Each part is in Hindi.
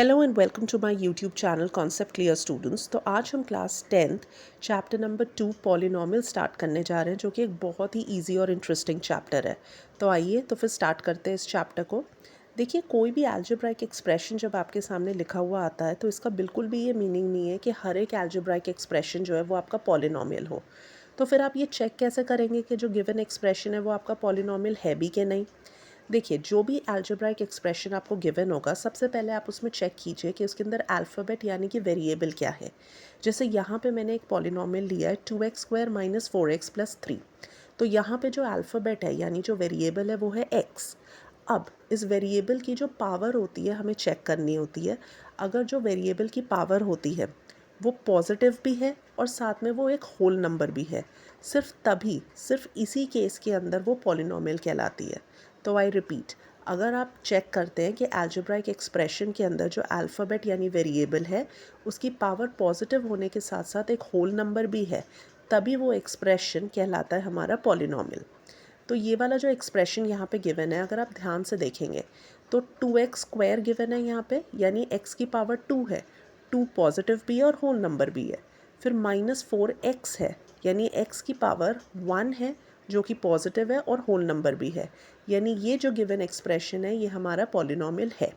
Hello and welcome to my YouTube channel concept clear students. तो आज हम class 10th chapter number 2 polynomial start करने जा रहे हैं, जो कि एक बहुत ही इजी और इंटरेस्टिंग चैप्टर है। तो आइए तो फिर स्टार्ट करते हैं इस चैप्टर को। देखिए, कोई भी अलजेब्राइक एक्सप्रेशन जब आपके सामने लिखा हुआ आता है तो इसका बिल्कुल भी ये मीनिंग नहीं है कि हर एक अलजेब्राइक एक्सप्रेशन जो है वो आपका पॉलिनोमियल हो। तो फिर आप ये चेक कैसे करेंगे कि जो गिवन एक्सप्रेशन है वो आपका पॉलिनोमियल है भी कि नहीं। देखिए, जो भी अलजेब्राइक एक्सप्रेशन आपको गिवन होगा, सबसे पहले आप उसमें चेक कीजिए कि उसके अंदर अल्फ़ाबेट यानी कि वेरिएबल क्या है। जैसे यहाँ पे मैंने एक पॉलिनोमियल लिया है 2x² - 4x + 3। तो यहाँ पे जो अल्फ़ाबेट है यानी जो वेरिएबल है वो है x। अब इस वेरिएबल की जो पावर होती है हमें चेक करनी होती है। अगर जो वेरिएबल की पावर होती है वो पॉजिटिव भी है और साथ में वो एक होल नंबर भी है, सिर्फ इसी केस के अंदर वो पॉलिनोमियल कहलाती है। तो आई रिपीट, अगर आप चेक करते हैं कि अलजेब्राइक एक्सप्रेशन के अंदर जो अल्फ़ाबेट यानी वेरिएबल है उसकी पावर पॉजिटिव होने के साथ साथ एक होल नंबर भी है, तभी वो एक्सप्रेशन कहलाता है हमारा पॉलिनोमियल। तो ये वाला जो एक्सप्रेशन यहाँ पे गिवन है, अगर आप ध्यान से देखेंगे तो 2x² गिवन है यहाँ पे, यानी x की पावर 2 है। 2 पॉजिटिव भी है और होल नंबर भी है। फिर -4x है, यानी x की पावर 1 है जो कि पॉजिटिव है और होल नंबर भी है। यानी ये जो गिवन एक्सप्रेशन है ये हमारा पॉलिनोमियल है।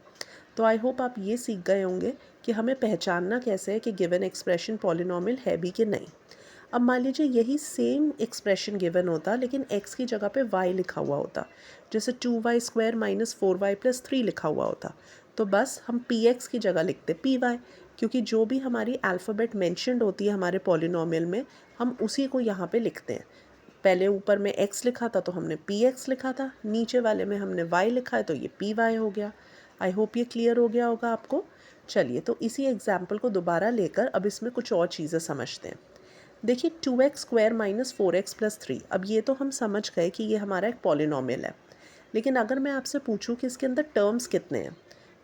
तो आई होप आप ये सीख गए होंगे कि हमें पहचानना कैसे है कि गिवन एक्सप्रेशन पॉलिनोमियल है भी कि नहीं। अब मान लीजिए यही सेम एक्सप्रेशन गिवन होता लेकिन x की जगह पे y लिखा हुआ होता, जैसे 2y² - 4y + 3 लिखा हुआ होता। तो बस हम px की जगह लिखते py, क्योंकि जो भी हमारी अल्फ़ाबेट मेंशन्ड होती है हमारे पॉलिनोमियल में हम उसी को यहाँ पे लिखते हैं। पहले ऊपर में x लिखा था तो हमने px लिखा था, नीचे वाले में हमने y लिखा है तो ये py हो गया। आई होप ये क्लियर हो गया होगा आपको। चलिए, तो इसी एग्जाम्पल को दोबारा लेकर अब इसमें कुछ और चीज़ें समझते हैं। देखिए, 2x² - 4x + 3, अब ये तो हम समझ गए कि ये हमारा एक पॉलिनोमियल है। लेकिन अगर मैं आपसे पूछूं कि इसके अंदर टर्म्स कितने हैं,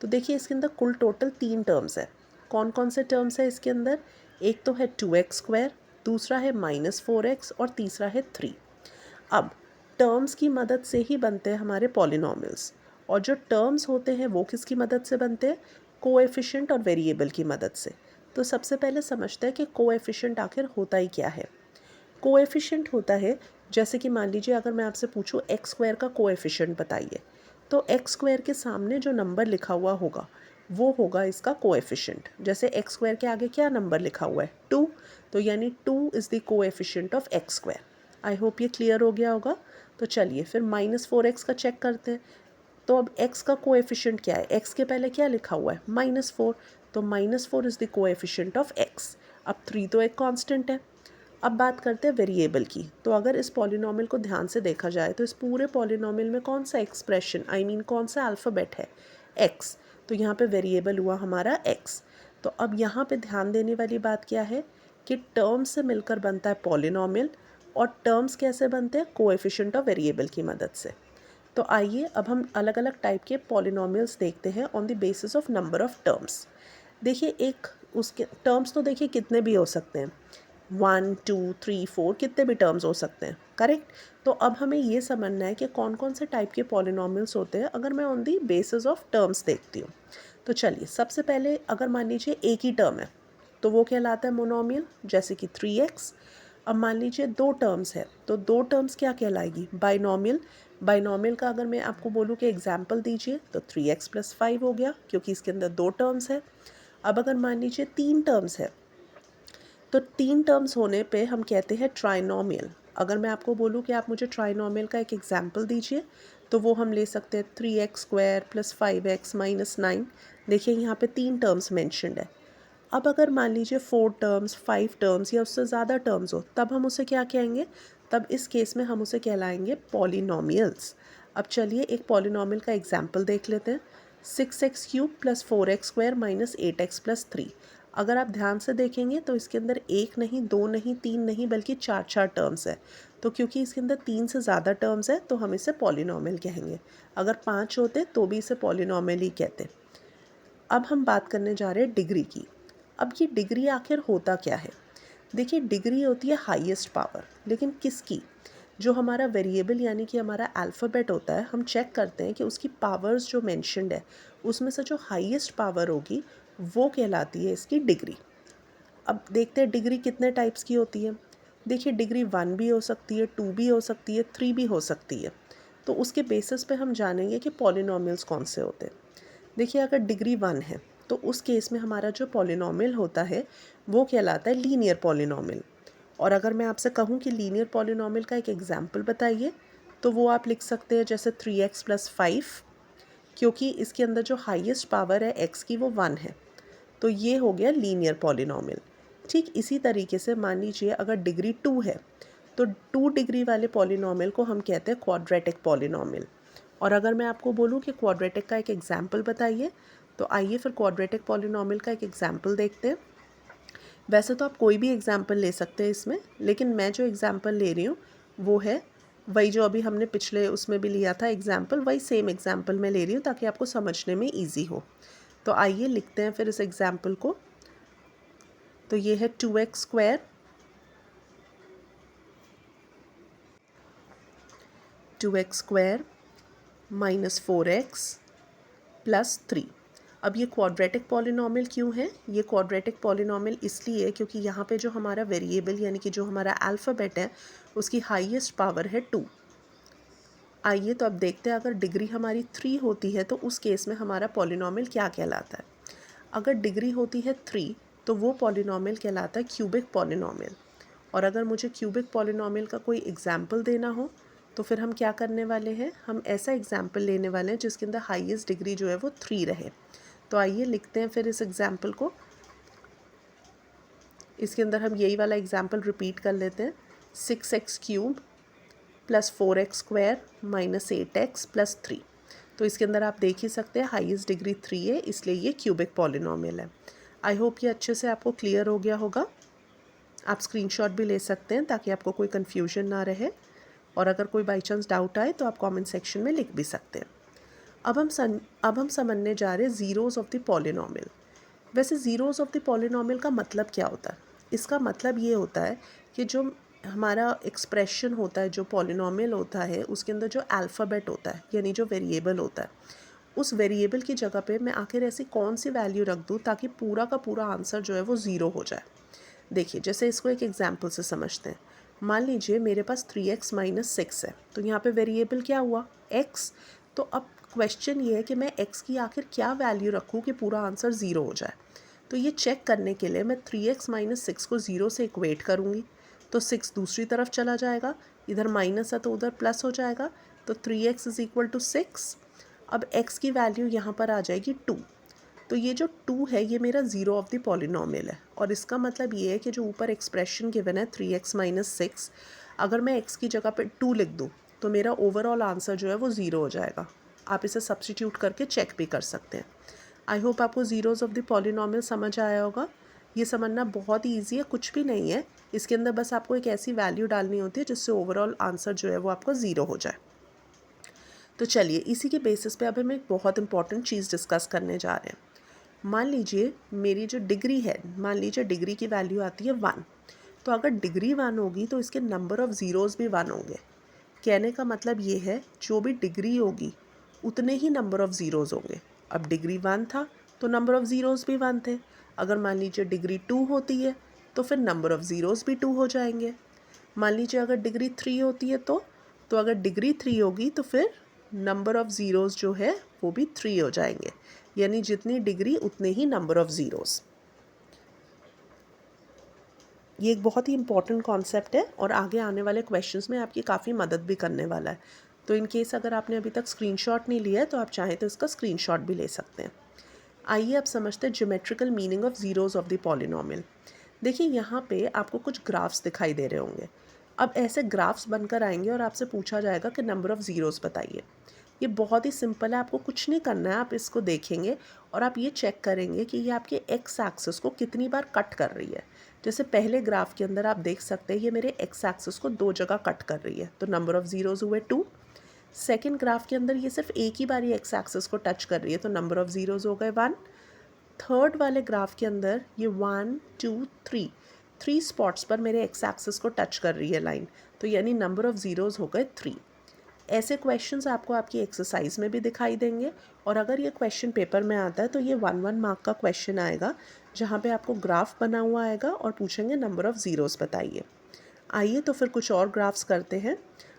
तो देखिए इसके अंदर कुल टोटल 3 टर्म्स है। कौन कौन से टर्म्स है इसके अंदर? एक तो है 2x², दूसरा है -4x और तीसरा है 3। अब टर्म्स की मदद से ही बनते हैं हमारे पॉलिनोमियल्स, और जो टर्म्स होते हैं वो किसकी मदद से बनते हैं? कोएफिशिएंट और वेरिएबल की मदद से। तो सबसे पहले समझते हैं कि कोएफिशिएंट आखिर होता ही क्या है। कोएफिशिएंट होता है, जैसे कि मान लीजिए अगर मैं आपसे पूछूं x² का कोएफिशिएंट बताइए, तो x² के सामने जो नंबर लिखा हुआ होगा वो होगा इसका कोएफिशिएंट। जैसे x² के आगे क्या नंबर लिखा हुआ है? 2। तो यानी 2 is the coefficient of x²। I hope ये क्लियर हो गया होगा। तो चलिए फिर -4x का चेक करते हैं। तो अब x का कोएफिशिएंट क्या है? x के पहले क्या लिखा हुआ है? -4। तो -4 is the coefficient of x। अब 3 तो एक कांस्टेंट है। अब बात करते हैं वेरिएबल की। तो अगर इस पॉलिनोमियल को ध्यान से देखा जाए तो इस पूरे पॉलिनोमियल में कौन सा एक्सप्रेशन, आई मीन कौन सा अल्फ़ाबेट है? x। तो यहाँ पे वेरिएबल हुआ हमारा x। तो अब यहाँ पे ध्यान देने वाली बात क्या है कि टर्म्स से मिलकर बनता है पॉलिनोमियल, और टर्म्स कैसे बनते हैं? कोएफिशिएंट ऑफ वेरिएबल की मदद से। तो आइए अब हम अलग अलग टाइप के पॉलिनोमियल्स देखते हैं on the basis of number of terms. देखिए, एक उसके टर्म्स तो देखिए कितने भी हो सकते हैं, 1 2 3 4 कितने भी टर्म्स हो सकते हैं, करेक्ट। तो अब हमें ये समझना है कि कौन कौन से टाइप के पॉलिनोमियल्स होते हैं अगर मैं on the basis of terms देखती हूँ। तो चलिए, सबसे पहले अगर मान लीजिए एक ही टर्म है तो वो कहलाता है मोनोमियल, जैसे कि 3x। अब मान लीजिए दो टर्म्स है तो दो टर्म्स क्या कहलाएगी? बाइनोमियल। बाइनोमियल का अगर मैं आपको बोलूँ कि एग्जाम्पल दीजिए तो 3x + 5 हो गया, क्योंकि इसके अंदर दो टर्म्स है। अब अगर मान लीजिए तीन टर्म्स है तो तीन टर्म्स होने पे हम कहते हैं ट्राइनोमियल। अगर मैं आपको बोलूँ कि आप मुझे ट्राइनोमियल का एक एग्जाम्पल दीजिए तो वो हम ले सकते हैं 3x² + 5x - 9। देखिए यहाँ पे तीन टर्म्स मैंशनड है। अब अगर मान लीजिए 4 टर्म्स, 5 टर्म्स या उससे ज़्यादा टर्म्स हो, तब हम उसे क्या कहेंगे? तब इस केस में हम उसे कहलाएंगे पॉलिनोमियल्स। अब चलिए एक पॉलिनोमियल का एग्जाम्पल देख लेते हैं। 6x³ + 4x² - 8x + 3। अगर आप ध्यान से देखेंगे तो इसके अंदर एक नहीं, दो नहीं, तीन नहीं, बल्कि चार चार टर्म्स है। तो क्योंकि इसके अंदर तीन से ज़्यादा टर्म्स है तो हम इसे पॉलिनोमियल कहेंगे। अगर 5 होते तो भी इसे पॉलिनोमियल ही कहते। अब हम बात करने जा रहे हैं डिग्री की। अब ये डिग्री आखिर होता क्या है? देखिए, डिग्री होती है हाईएस्ट पावर, लेकिन किसकी? जो हमारा वेरिएबल यानी कि हमारा अल्फ़ाबेट होता है, हम चेक करते हैं कि उसकी पावर्स जो मेंशन्ड है उसमें से जो हाईएस्ट पावर होगी वो कहलाती है इसकी डिग्री। अब देखते हैं डिग्री कितने टाइप्स की होती है। देखिए डिग्री 1 भी हो सकती है, 2 भी हो सकती है, 3 भी हो सकती है। तो उसके बेसिस पे हम जानेंगे कि पॉलिनॉमियल्स कौन से होते हैं। देखिए अगर डिग्री 1 है तो उस केस में हमारा जो पॉलिनॉमियल होता है वो कहलाता है लीनियर पॉलिनॉमियल। और अगर मैं आपसे कहूँ कि लीनियर पॉलिनॉमियल का एक एग्जाम्पल बताइए, तो वो आप लिख सकते हैं जैसे 3x+5, क्योंकि इसके अंदर जो हाईएस्ट पावर है x की वो 1 है, तो ये हो गया लीनियर पॉलिनॉमियल। ठीक इसी तरीके से मान लीजिए अगर डिग्री 2 है तो 2 डिग्री वाले पॉलिनॉमियल को हम कहते हैं क्वाड्रेटिक पॉलिनॉमियल। और अगर मैं आपको बोलूँ कि क्वाड्रेटिक का एक एग्जाम्पल बताइए, तो आइए फिर क्वाड्रेटिक पॉलिनॉमियल का एक एग्जाम्पल देखते हैं। वैसे तो आप कोई भी एग्जाम्पल ले सकते हैं इसमें, लेकिन मैं जो एग्जाम्पल ले रही हूँ वो है वही जो अभी हमने पिछले उसमें भी लिया था एग्जाम्पल, वही सेम एग्जाम्पल मैं ले रही हूँ ताकि आपको समझने में ईजी हो। तो आइए लिखते हैं फिर इस एग्जाम्पल को। तो ये है 2x² माइनस 4x प्लस 3। अब ये क्वाड्रेटिक पॉलिनॉमियल क्यों है? ये क्वाड्रेटिक पॉलिनॉमियल इसलिए क्योंकि यहाँ पे जो हमारा वेरिएबल यानी कि जो हमारा अल्फ़ाबेट है उसकी हाईएस्ट पावर है 2। आइए तो अब देखते हैं अगर डिग्री हमारी 3 होती है तो उस केस में हमारा पॉलिनॉमियल क्या कहलाता है। अगर डिग्री होती है 3 तो वो पॉलिनॉमियल कहलाता है क्यूबिक पॉलिनॉमियल। और अगर मुझे क्यूबिक पॉलिनॉमियल का कोई एग्जाम्पल देना हो तो फिर हम क्या करने वाले हैं, हम ऐसा एग्जाम्पल लेने वाले हैं जिसके अंदर हाईएस्ट डिग्री जो है वो 3 रहे। तो आइए लिखते हैं फिर इस एग्जाम्पल को। इसके अंदर हम यही वाला एग्जाम्पल रिपीट कर लेते हैं। 6x³ plus 4x² minus 8x plus 3। तो इसके अंदर आप देख ही सकते हैं हाईएस्ट डिग्री 3 है, इसलिए ये क्यूबिक पॉलिनॉमियल है। आई होप ये अच्छे से आपको क्लियर हो गया होगा। आप स्क्रीनशॉट भी ले सकते हैं ताकि आपको कोई कन्फ्यूजन ना रहे, और अगर कोई बाई चांस डाउट आए तो आप कमेंट सेक्शन में लिख भी सकते हैं। अब हम समझने जा रहे हैं ज़ीरोज़ ऑफ द पॉलिनॉमियल। वैसे ज़ीरोज़ ऑफ द पॉलिनॉमियल का मतलब क्या होता है? इसका मतलब ये होता है कि जो हमारा एक्सप्रेशन होता है, जो पॉलिनॉमियल होता है, उसके अंदर जो अल्फ़ाबेट होता है यानी जो वेरिएबल होता है, उस वेरिएबल की जगह पे मैं आखिर ऐसी कौन सी वैल्यू रख दूँ ताकि पूरा का पूरा आंसर जो है वो ज़ीरो हो जाए। देखिए जैसे इसको एक एग्जाम्पल से समझते हैं। मान लीजिए मेरे पास 3x माइनस 6 है, तो यहाँ पे वेरिएबल क्या हुआ? x। तो अब क्वेश्चन ये है कि मैं x की आखिर क्या वैल्यू रखूँ कि पूरा आंसर ज़ीरो हो जाए। तो ये चेक करने के लिए मैं 3x माइनस 6 को ज़ीरो से इक्वेट करूँगी, तो 6 दूसरी तरफ चला जाएगा, इधर माइनस है तो उधर प्लस हो जाएगा, तो 3x इज़ इक्वल टू 6। अब x की वैल्यू यहाँ पर आ जाएगी 2। तो ये जो 2 है ये मेरा ज़ीरो ऑफ द पॉलिनॉमियल है, और इसका मतलब ये है कि जो ऊपर एक्सप्रेशन गिवन है 3x माइनस 6, अगर मैं x की जगह पे 2 लिख दूँ तो मेरा ओवरऑल आंसर जो है वो ज़ीरो हो जाएगा। आप इसे सब्स्टिट्यूट करके चेक भी कर सकते हैं। आई होप आपको ज़ीरोज़ ऑफ द पॉलिनॉमियल समझ आया होगा। ये समझना बहुत ही ईजी है, कुछ भी नहीं है। इसके अंदर बस आपको एक ऐसी वैल्यू डालनी होती है जिससे ओवरऑल आंसर जो है वो आपको ज़ीरो हो जाए। तो चलिए इसी के बेसिस पे अब हम एक बहुत इंपॉर्टेंट चीज़ डिस्कस करने जा रहे हैं। मान लीजिए मेरी जो डिग्री है, मान लीजिए डिग्री की वैल्यू आती है 1। तो अगर डिग्री 1 होगी तो इसके नंबर ऑफ़ ज़ीरोज़ भी 1 होंगे। कहने का मतलब ये है जो भी डिग्री होगी उतने ही नंबर ऑफ़ ज़ीरोज़ होंगे। अब डिग्री 1 था तो नंबर ऑफ़ ज़ीरोज़ भी 1 थे। अगर मान लीजिए डिग्री 2 होती है तो फिर नंबर ऑफ़ ज़ीरोज़ भी 2 हो जाएंगे। मान लीजिए अगर डिग्री 3 होती है तो अगर डिग्री 3 होगी तो फिर नंबर ऑफ़ ज़ीरोज़ जो है वो भी 3 हो जाएंगे। यानी जितनी डिग्री उतने ही नंबर ऑफ़ ज़ीरोज़। ये एक बहुत ही इंपॉर्टेंट कॉन्सेप्ट है और आगे आने वाले क्वेश्चंस में आपकी काफ़ी मदद भी करने वाला है। तो इन केस अगर आपने अभी तक स्क्रीनशॉट नहीं लिया है तो आप चाहें तो इसका स्क्रीनशॉट भी ले सकते हैं। आइए अब समझते हैं geometrical meaning of zeros of the polynomial. देखिए यहाँ पे आपको कुछ ग्राफ्स दिखाई दे रहे होंगे। अब ऐसे ग्राफ्स बनकर आएंगे और आपसे पूछा जाएगा कि नंबर ऑफ़ ज़ीरोज़ बताइए। ये बहुत ही सिंपल है, आपको कुछ नहीं करना है। आप इसको देखेंगे और आप ये चेक करेंगे कि ये आपके एक्स एक्सिस को कितनी बार कट कर रही है। जैसे पहले ग्राफ के अंदर आप देख सकते हैं ये मेरे एक्स एक्सिस को 2 जगह कट कर रही है, तो नंबर ऑफ़ ज़ीरोज़ हुए 2। सेकेंड ग्राफ के अंदर ये सिर्फ एक ही बार ये एक्स एक्सिस को टच कर रही है, तो नंबर ऑफ़ ज़ीरोज़ हो गए 1। थर्ड वाले ग्राफ के अंदर ये 1 2 3 स्पॉट्स पर मेरे एक्स एक्सिस को टच कर रही है लाइन, तो यानी नंबर ऑफ़ ज़ीरोज़ हो गए 3। ऐसे क्वेश्चंस आपको आपकी एक्सरसाइज में भी दिखाई देंगे, और अगर ये क्वेश्चन पेपर में आता है तो ये 1 मार्क का क्वेश्चन आएगा, जहाँ पे आपको ग्राफ बना हुआ आएगा और पूछेंगे नंबर ऑफ़ ज़ीरोज़ बताइए। आइए तो फिर कुछ और ग्राफ्स करते हैं।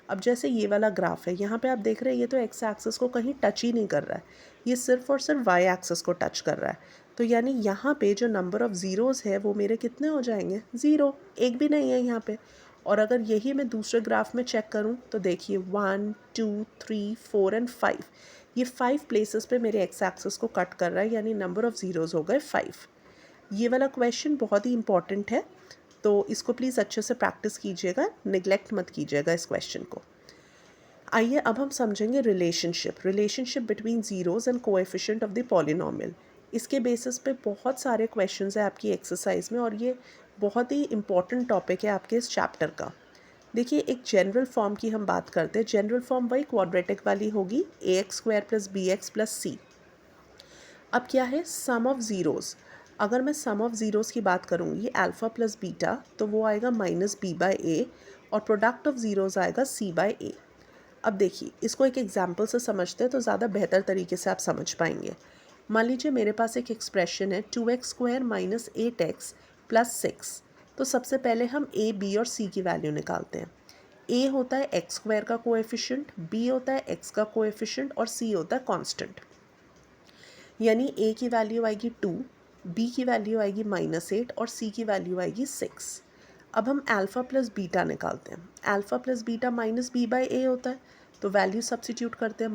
अब जैसे ये वाला ग्राफ है, यहाँ पे आप देख रहे हैं ये तो एक्स एक्सिस को कहीं टच ही नहीं कर रहा है, ये सिर्फ और सिर्फ वाई एक्सिस को टच कर रहा है। तो यानी यहाँ पे जो नंबर ऑफ़ ज़ीरोज़ है वो मेरे कितने हो जाएंगे? ज़ीरो, एक भी नहीं है यहाँ पे। और अगर यही मैं दूसरे ग्राफ में चेक करूँ तो देखिए 1 2 3 4 एंड 5, ये 5 प्लेसेस पे मेरे एक्स एक्सिस को कट कर रहा है, यानी नंबर ऑफ़ ज़ीरोज़ हो गए 5। ये वाला क्वेश्चन बहुत ही इंपॉर्टेंट है, तो इसको प्लीज़ अच्छे से प्रैक्टिस कीजिएगा, निगलेक्ट मत कीजिएगा इस क्वेश्चन को। आइए अब हम समझेंगे relationship between zeros and coefficient of the polynomial. इसके बेसिस पे बहुत सारे क्वेश्चंस हैं आपकी एक्सरसाइज में, और ये बहुत ही इंपॉर्टेंट टॉपिक है आपके इस चैप्टर का। देखिए, एक जनरल फॉर्म की हम बात करते हैं। जनरल फॉर्म वही क्वाड्रेटिक वाली होगी, ax² + bx + c। अब क्या है सम ऑफ ज़ीरोज़। अगर मैं सम ऑफ ज़ीरोज़ की बात करूँगी अल्फ़ा प्लस बीटा, तो वो आएगा -b/a, और प्रोडक्ट ऑफ ज़ीरोज़ आएगा c/a। अब देखिए, इसको एक एग्जाम्पल से समझते हैं तो ज़्यादा बेहतर तरीके से आप समझ पाएंगे। मान लीजिए मेरे पास एक एक्सप्रेशन है 2x² - 8x + 6। तो सबसे पहले हम a, b और c की वैल्यू निकालते हैं। a होता है x² का कोएफिशिएंट, b होता है x का कोएफिशिएंट, और c होता है कांस्टेंट। यानी a की वैल्यू आएगी 2, b की वैल्यू आएगी -8 और c की वैल्यू आएगी 6। अब हम अल्फ़ा प्लस बीटा निकालते हैं। अल्फ़ा प्लस बीटा -b/a होता है, तो वैल्यू सब्सिट्यूट करते हैं,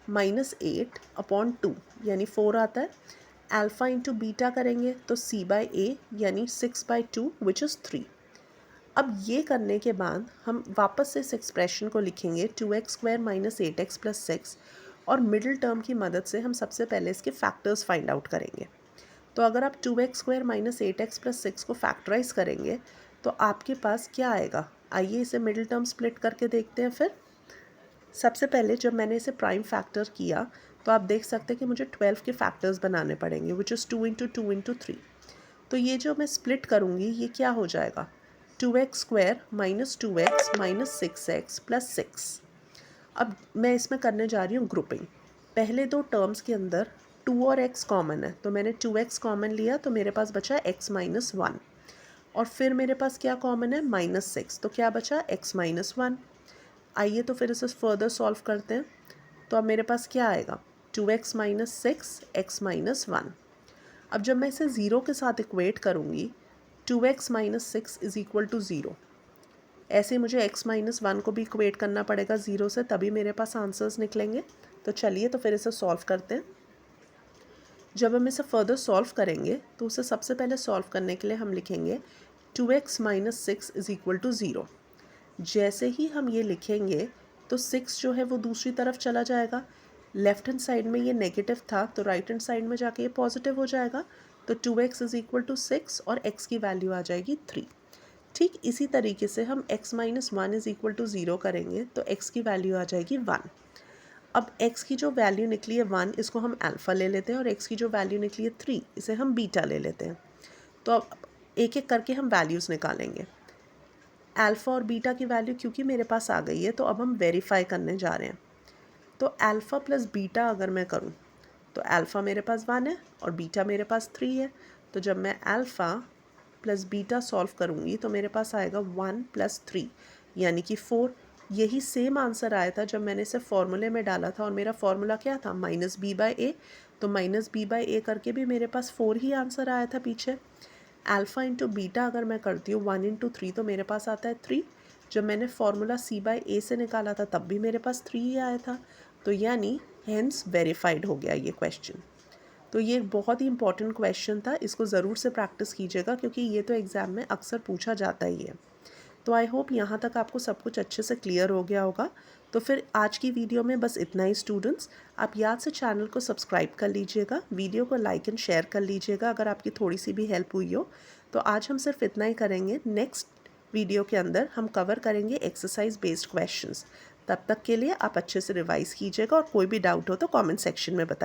-8/2 यानी 4 आता है। अल्फ़ा इंटू बीटा करेंगे तो c/a यानी 6/2 विच इज़ 3। अब ये करने के बाद हम वापस से इस एक्सप्रेशन को लिखेंगे 2x² - 8x + 6, और मिडिल टर्म की मदद से हम सबसे पहले इसके फैक्टर्स फाइंड आउट करेंगे। तो अगर आप 2x² - 8x + 6 को फैक्टराइज करेंगे तो आपके पास क्या आएगा? आइए इसे मिडिल टर्म स्प्लिट करके देखते हैं। फिर सबसे पहले जब मैंने इसे प्राइम फैक्टर किया तो आप देख सकते हैं कि मुझे 12 के फैक्टर्स बनाने पड़ेंगे, विच इज़ 2 × 2 × 3। तो ये जो मैं स्प्लिट करूँगी ये क्या हो जाएगा? 2x² - 2x - 6x + 6। अब मैं इसमें करने जा रही हूँ ग्रुपिंग। पहले दो टर्म्स के अंदर 2 और x कॉमन है, तो मैंने 2x कॉमन लिया तो मेरे पास बचा x - 1, और फिर मेरे पास क्या कॉमन है? -6, तो क्या बचा? x - 1। आइए तो फिर इसे फर्दर सॉल्व करते हैं। तो अब मेरे पास क्या आएगा? 2x - 6 x - 1। अब जब मैं इसे ज़ीरो के साथ इक्वेट करूँगी 2x - 6 = 0। ऐसे मुझे x - 1 को भी इक्वेट करना पड़ेगा ज़ीरो से, तभी मेरे पास आंसर्स निकलेंगे। तो चलिए तो फिर इसे सॉल्व करते हैं। जब हम इसे फर्दर सॉल्व करेंगे तो उसे सबसे पहले सॉल्व करने के लिए हम लिखेंगे 2x - 6 = 0। जैसे ही हम ये लिखेंगे तो 6 जो है वो दूसरी तरफ चला जाएगा। लेफ्ट हैंड साइड में ये नेगेटिव था तो राइट हैंड साइड में जाके ये पॉजिटिव हो जाएगा। तो 2x = 6 और x की वैल्यू आ जाएगी 3। ठीक इसी तरीके से हम x - 1 = 0 करेंगे तो x की वैल्यू आ जाएगी 1। अब x की जो वैल्यू निकली है 1, इसको हम अल्फ़ा ले लेते हैं, और x की जो वैल्यू निकली है 3, इसे हम बीटा ले लेते हैं। तो अब एक एक करके हम वैल्यूज़ निकालेंगे। अल्फ़ा और बीटा की वैल्यू क्योंकि मेरे पास आ गई है तो अब हम वेरीफाई करने जा रहे हैं। तो अल्फ़ा प्लस बीटा अगर मैं करूं तो अल्फ़ा मेरे पास 1 है और बीटा मेरे पास 3 है। तो जब मैं अल्फ़ा प्लस बीटा सॉल्व करूंगी तो मेरे पास आएगा 1 + 3 यानी कि 4। यही सेम आंसर आया था जब मैंने इसे फॉर्मूले में डाला था, और मेरा फॉर्मूला क्या था? -b/a। तो -b/a करके भी मेरे पास 4 ही आंसर आया था पीछे। अल्फ़ा इंटू बीटा अगर मैं करती हूँ 1 × 3 तो मेरे पास आता है 3। जब मैंने फॉर्मूला c/a से निकाला था तब भी मेरे पास 3 ही आया था। तो यानी हेंस वेरीफाइड हो गया ये क्वेश्चन। तो ये एक बहुत ही इंपॉर्टेंट क्वेश्चन था, इसको ज़रूर से प्रैक्टिस कीजिएगा क्योंकि ये तो एग्ज़ाम में अक्सर पूछा जाता ही है। तो आई होप यहाँ तक आपको सब कुछ अच्छे से क्लियर हो गया होगा। तो फिर आज की वीडियो में बस इतना ही स्टूडेंट्स। आप याद से चैनल को सब्सक्राइब कर लीजिएगा, वीडियो को लाइक एंड शेयर कर लीजिएगा अगर आपकी थोड़ी सी भी हेल्प हुई हो। तो आज हम सिर्फ इतना ही करेंगे। नेक्स्ट वीडियो के अंदर हम कवर करेंगे एक्सरसाइज बेस्ड क्वेश्चंस। तब तक के लिए आप अच्छे से रिवाइज़ कीजिएगा, और कोई भी डाउट हो तो कमेंट सेक्शन में बताइए।